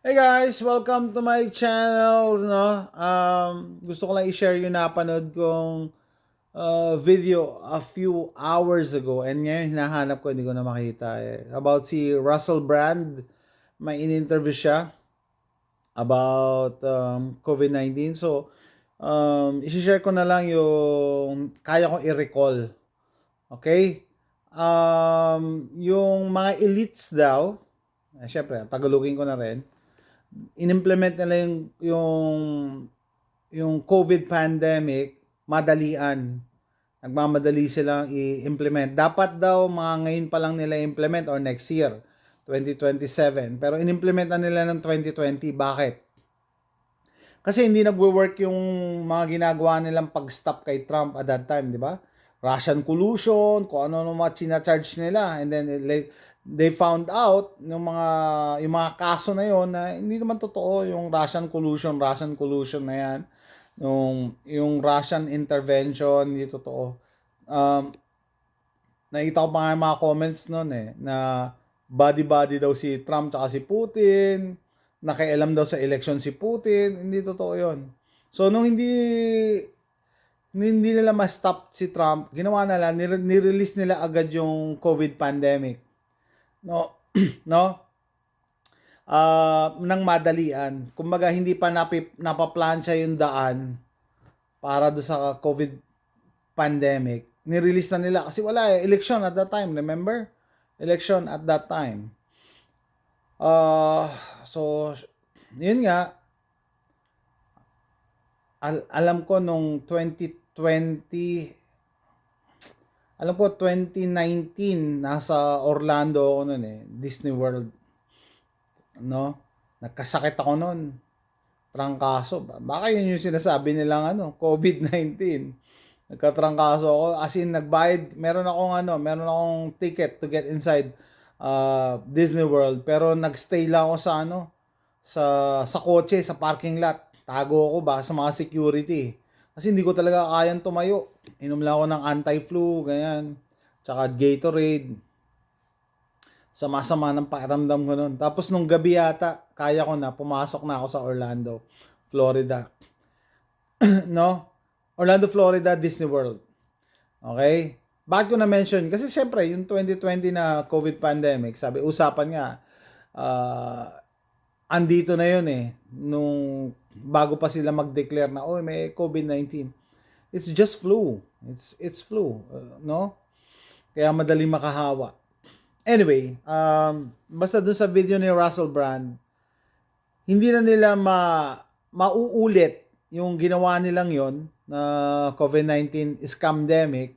Hey guys, welcome to my channel. No? Gusto ko lang i-share yung napanood kong video a few hours ago and ngayon hinahanap ko, hindi ko na makita about si Russell Brand. May in-interview siya about COVID-19. So, i-share ko na lang yung kaya kong i-recall. Okay? Yung mga elites daw, syempre, tagalogin ko na rin, inimplement nila yung COVID pandemic, madalian. Nagmamadali silang i-implement. Dapat daw mga ngayon pa lang nila implement or next year, 2027. Pero inimplement na nila ng 2020. Bakit? Kasi hindi nagwo-work yung mga ginagawa nilang pag-stop kay Trump at that time, di ba? Russian collusion, kung ano mga charge nila. And then they found out yung mga kaso na yon na hindi naman totoo yung Russian collusion na yan. Yung Russian intervention, hindi totoo. Um, Nakita ko pa nga yung mga comments noon na body-body daw si Trump tsaka si Putin, nakialam daw sa election si Putin, hindi totoo yon. So, nung hindi nila ma-stop si Trump, ginawa nila, nirelease nila agad yung COVID pandemic. No? No? Nang madalian. Kumbaga, hindi pa napaplansya yung daan para do sa COVID pandemic. Nirelease na nila kasi wala election at that time, remember? Election at that time. So, yun nga, alam ko nung 2020, alam ko 2019, nasa Orlando ako noon Disney World. No? Nagkasakit ako noon. Trangkaso. Baka yun yung sinasabi nilang COVID-19. Nagkatrangkaso ako. As in, nagbayad. Meron akong ticket to get inside Disney World. Pero nagstay lang ako sa kotse, sa parking lot. Tago ako ba sa mga security. Kasi hindi ko talaga kayang tumayo. Inom lang ako ng anti-flu, ganyan. Tsaka Gatorade. Sama-sama ng pakiramdam ko nun. Tapos nung gabi yata, kaya ko na, pumasok na ako sa Orlando, Florida. No? Orlando, Florida, Disney World. Okay? Bakit ko na-mention? Kasi syempre, yung 2020 na COVID pandemic, sabi, usapan nga, andito na yun nung bago pa sila mag-declare na, oh, may COVID-19. It's just flu. It's flu. No? Kaya madaling makahawa. Anyway, basta dun sa video ni Russell Brand, hindi na nila mauulit yung ginawa nilang yon na COVID-19 scamdemic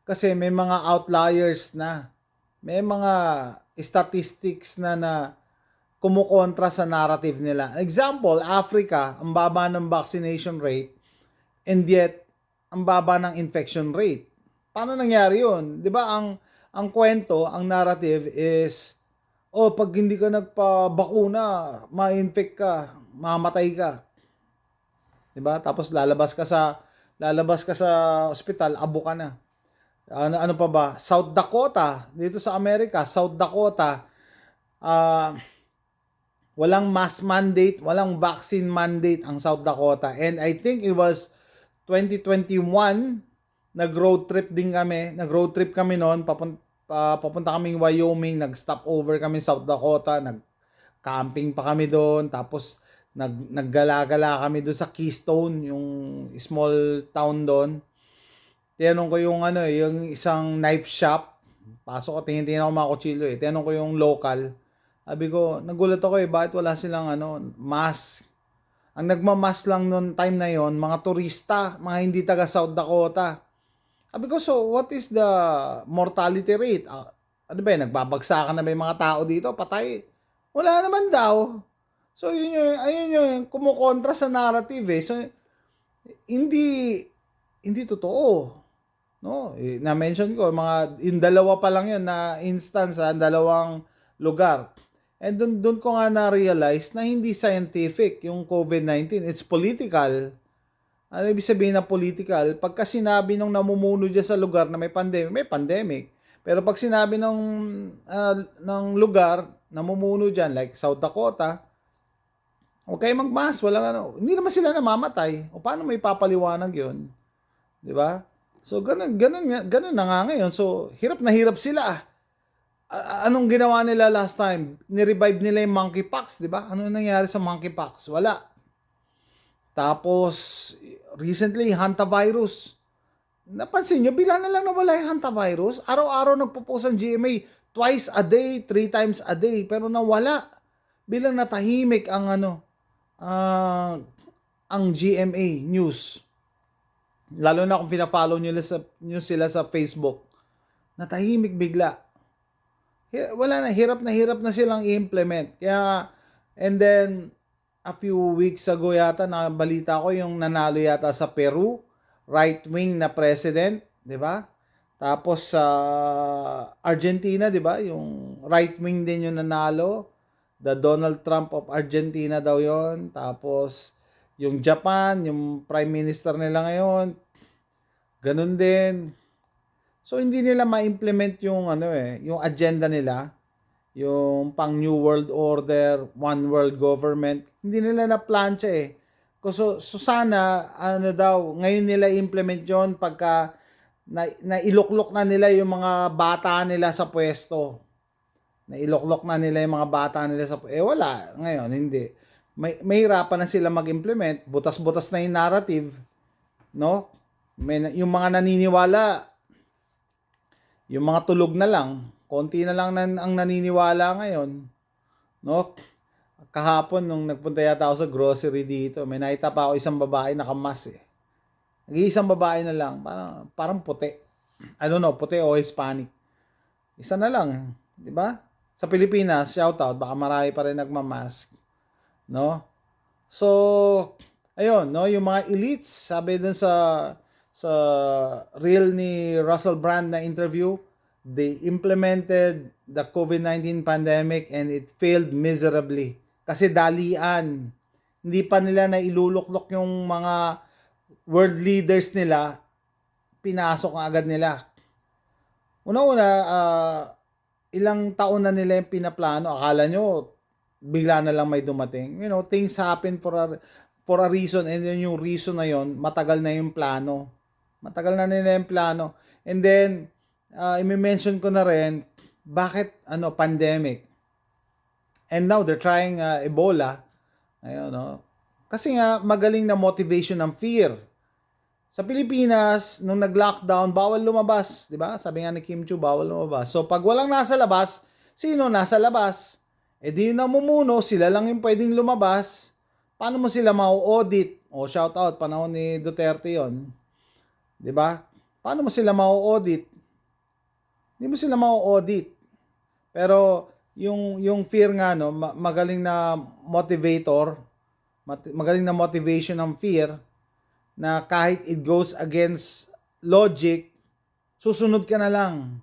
kasi may mga outliers na. May mga statistics na kumukontra sa narrative nila. Example, Africa, ang baba ng vaccination rate and yet ang baba ng infection rate. Paano nangyari yun? 'Di ba ang kwento, ang narrative is pag hindi ka nagpabakuna, ma-infect ka, mamatay ka. 'Di ba? Tapos lalabas ka sa ospital, abo ka na. Ano pa ba? South Dakota, dito sa Amerika, South Dakota, walang mask mandate, walang vaccine mandate ang South Dakota. And I think it was 2021, nag-road trip kami noon, papunta kaming Wyoming, nag-stop over kami South Dakota, nag-camping pa kami doon, tapos naggala-gala kami doon sa Keystone, yung small town doon. Tinanong ko yung isang knife shop. Pasok ko, tingin-tingin ako mga kutsilyo Tinanong ko yung local. Sabi ko, nagulat ako bakit wala silang mask. Ang nagmamask lang noon time na yon, mga turista, mga hindi taga South Dakota. Sabi ko, so what is the mortality rate? Ano ba nagbabagsakan na ba yung mga tao dito? Patay. Wala naman daw. So ayun yung kumukontra sa narrative So hindi totoo. No, na-mention ko yung dalawa pa lang yun na instance sa dalawang lugar. And doon ko nga na-realize na hindi scientific yung COVID-19. It's political. Ano ibig sabihin na political? Pagka sinabi nung namumuno dyan sa lugar na may pandemic. Pero pag sinabi ng lugar, namumuno dyan, like South Dakota, Huwag kayo mag-mask, walang ano. Hindi naman sila namamatay. O paano may papaliwanag 'yon? 'Di ba? So ganun na nga ngayon. So hirap na hirap sila. Anong ginawa nila last time? Ni-revive nila yung monkeypox, 'di ba? Ano nangyari sa monkeypox? Wala. Tapos recently hantavirus. Napansin nyo, bila na lang nawala yung hantavirus. Araw-araw nagpo-post ang GMA twice a day, 3 times a day, pero nawala. Bilang natahimik ang ang GMA news. Lalo na kung pina-follow nyo sila sa Facebook. Natahimik bigla. Wala na hirap na silang i-implement. Kaya, and then, a few weeks ago yata, nabalita ko yung nanalo yata sa Peru, right-wing na president, di ba? Tapos sa Argentina, di ba? Yung right-wing din yung nanalo. The Donald Trump of Argentina daw yon. Tapos yung Japan, yung prime minister nila ngayon, ganun din. So hindi nila ma-implement yung yung agenda nila, yung pang New World Order, One World Government. Hindi nila na-plancha eh. So sana, ngayon nila i-implement yon pagka nailuklok na nila yung mga bata nila sa pwesto. Nailuklok na nila yung mga bata nila sa pwesto. Wala. Ngayon, hindi. Mahirapan na sila mag-implement. Butas-butas na yung narrative. No? Yung mga naniniwala, yung mga tulog na lang, konti na lang ang naniniwala ngayon. No? Kahapon, nung nagpunta yata ako sa grocery dito, may nakita pa ako isang babae nakamas eh. Nag-iisang babae na lang, parang puti. I don't know, puti o Hispanic. Isa na lang, di ba? Sa Pilipinas, shout out, baka marami pa rin nagmamask. No? So, ayun, no, yung mga elites, sabi dun sa reel ni Russell Brand na interview, they implemented the COVID-19 pandemic and it failed miserably. Kasi dalian. Hindi pa nila na iluluklok yung mga world leaders nila, pinasok na agad nila. Una-una, ilang taon na nila yung pinaplano. Akala nyo, bigla na lang may dumating. You know, things happen for a reason, and then yung reason na yon, matagal na yung plano. Matagal na nila yung plano. And then, i-mention ko na rin, bakit pandemic? And now they're trying Ebola. Ayun, no? Kasi nga magaling na motivation ng fear. Sa Pilipinas, nung nag-lockdown, bawal lumabas, 'di ba? Sabi nga ni Kim Chiu, bawal lumabas. So pag walang nasa labas, sino nasa labas? Eh di yung namumuno, sila lang yung pwedeng lumabas. Paano mo sila mau-audit? O shout out, panahon ni Duterte 'yon. 'Di ba? Paano mo sila mau-audit? Hindi mo sila mau-audit. Pero yung fear nga, no, magaling na motivator, magaling na motivation ng fear, na kahit it goes against logic, susunod ka na lang.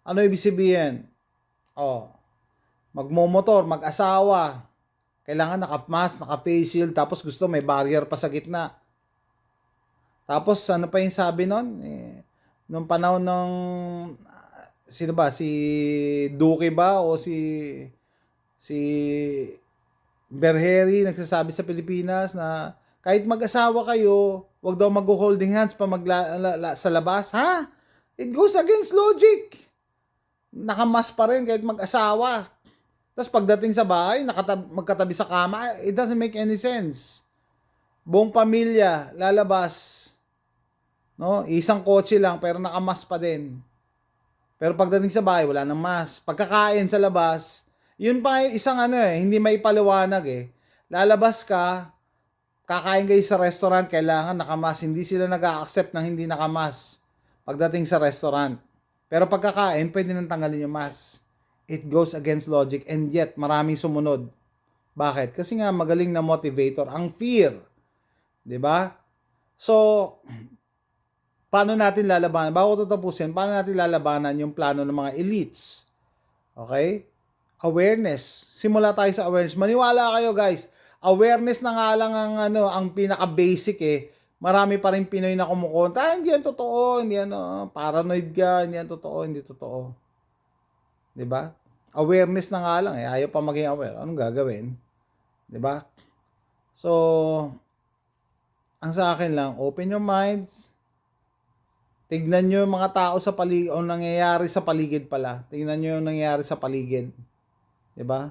Ano ibig sabihin? Magmomotor, mag-asawa, kailangan naka-mask, naka-face shield, tapos gusto may barrier pa sa gitna. Tapos ano pa yung sabi nun? Nung panahon ng sino ba? Si Duque ba? O si Berheri nagsasabi sa Pilipinas na kahit mag-asawa kayo, wag daw mag-holding hands pa sa labas. Ha? It goes against logic. Nakamas pa rin kahit mag-asawa. Tapos pagdating sa bahay, magkatabi sa kama, it doesn't make any sense. Buong pamilya, lalabas. No? Isang kotse lang, pero nakamas pa din. Pero pagdating sa bahay, wala nang mask. Pagkakain sa labas, yun pa isang hindi may paliwanag eh. Lalabas ka, kakain kayo sa restaurant, kailangan nakamas. Hindi sila nag-a-accept ng hindi nakamas pagdating sa restaurant. Pero pagkakain, pwede nang tanggalin yung mask. It goes against logic, and yet maraming sumunod. Bakit? Kasi nga magaling na motivator ang fear. 'Di ba? So, paano natin lalabanan? Bago ito tapusin, paano natin lalabanan yung plano ng mga elites? Okay? Awareness. Simula tayo sa awareness. Maniwala kayo, guys. Awareness na nga lang ang pinaka-basic eh. Marami pa rin Pinoy na kumukonta, hindi yan totoo, hindi paranoid ka, hindi yan totoo, hindi totoo. 'Di ba? Awareness na nga lang eh. Ayaw pa maging aware. Anong gagawin? 'Di ba? So, ang sa akin lang, open your minds. Tignan nyo yung mga tao sa paligid, o nangyayari sa paligid pala. Tignan nyo yung nangyayari sa paligid. 'Di ba?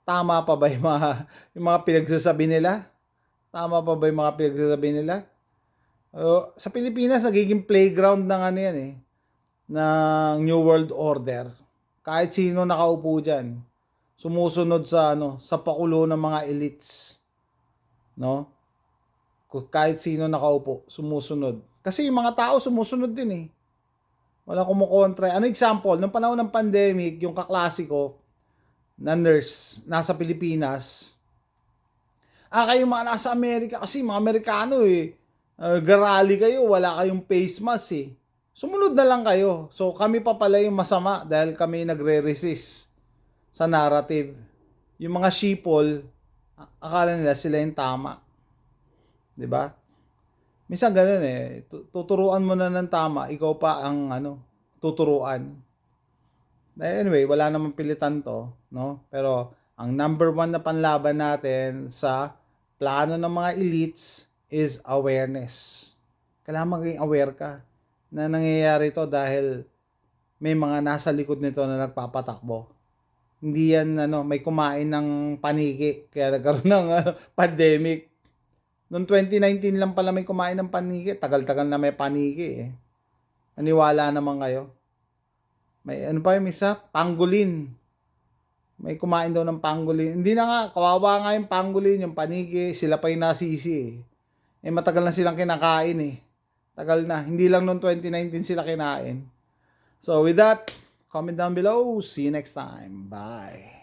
Tama pa ba yung mga pinagsasabi nila? Tama pa ba yung mga pinagsasabi nila? Sa Pilipinas, nagiging playground ng ano yan eh, ng New World Order. Kahit sino nakaupo dyan, sumusunod sa sa pakulo ng mga elites, no? Kahit sino nakaupo, sumusunod. Kasi yung mga tao sumusunod din eh. Walang kumukontra. Ano example? Nung panahon ng pandemic, yung kaklasiko na nurse nasa Pilipinas, kayo mga nasa Amerika kasi mga Amerikano eh. Garali kayo, wala kayong face mask eh. Sumunod na lang kayo. So kami pa pala yung masama dahil kami nagre-resist sa narrative. Yung mga sheeple, akala nila sila yung tama. 'Di ba? Minsan ganun eh. Tuturuan mo na ng tama, ikaw pa ang tuturuan. Anyway, wala namang pilitan to, no? Pero ang number one na panlaban natin sa plano ng mga elites is awareness. Kailangan maging aware ka na nangyayari to dahil may mga nasa likod nito na nagpapatakbo. Hindi yan may kumain ng paniki kaya nagkaroon ng pandemic. Noong 2019 lang pala may kumain ng paniki. Tagal-tagal na may paniki eh. Naniwala naman kayo. May pa yung isa? Pangolin. May kumain daw ng pangolin. Hindi na nga, kawawa nga yung pangolin, yung paniki, sila pa yung nasisi eh. Matagal na silang kinakain eh. Tagal na. Hindi lang noong 2019 sila kinain. So with that, comment down below. See you next time. Bye.